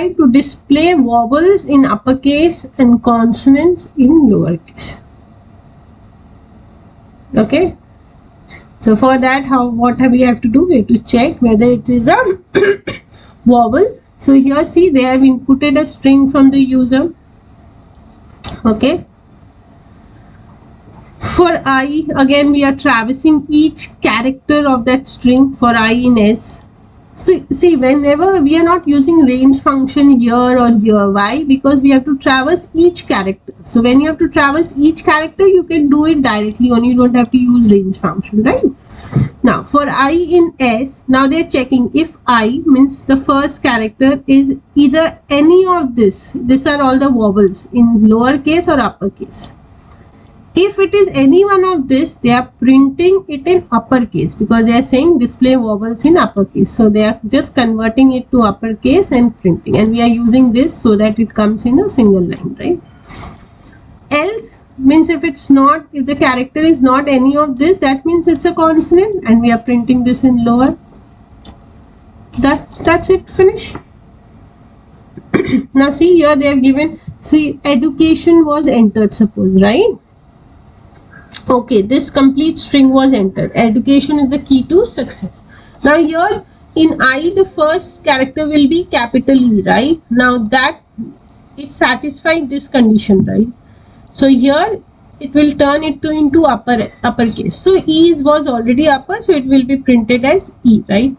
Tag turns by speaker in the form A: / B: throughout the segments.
A: to display vowels in uppercase and consonants in lowercase. Okay, so for that, what we have to do? We have to check whether it is a vowel. So here see, they have inputted a string from the user. Okay, for I, again we are traversing each character of that string for I in S. See, whenever we are not using range function here or here, why? Because we have to traverse each character. So when you have to traverse each character, you can do it directly, only you don't have to use range function, right? Now for I in S, now they are checking if I means the first character is either any of this. These are all the vowels in lowercase or uppercase. If it is any one of this, they are printing it in uppercase because they are saying display vowels in uppercase. So they are just converting it to uppercase and printing, and we are using this so that it comes in a single line, right? Else means if the character is not any of this, that means it's a consonant and we are printing this in lower. That's it, finish. Now see, here they have given, see, education was entered, suppose, right? Okay, this complete string was entered. Education is the key to success. Now here in I, the first character will be capital E, right? Now that it satisfies this condition, right? So here it will turn it into uppercase. So E was already upper, so it will be printed as E, right?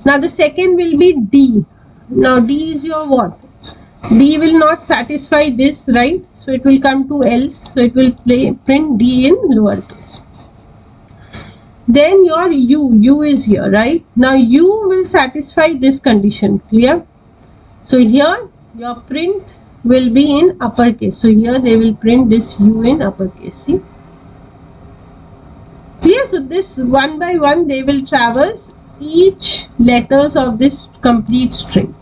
A: Now the second will be D. Now D is your what? D will not satisfy this, right? So it will come to else. So it will print D in lowercase. Then your U is here, right? Now U will satisfy this condition, clear? So here your print will be in uppercase. So here they will print this U in uppercase, see? Clear? So this one by one they will traverse each letters of this complete string.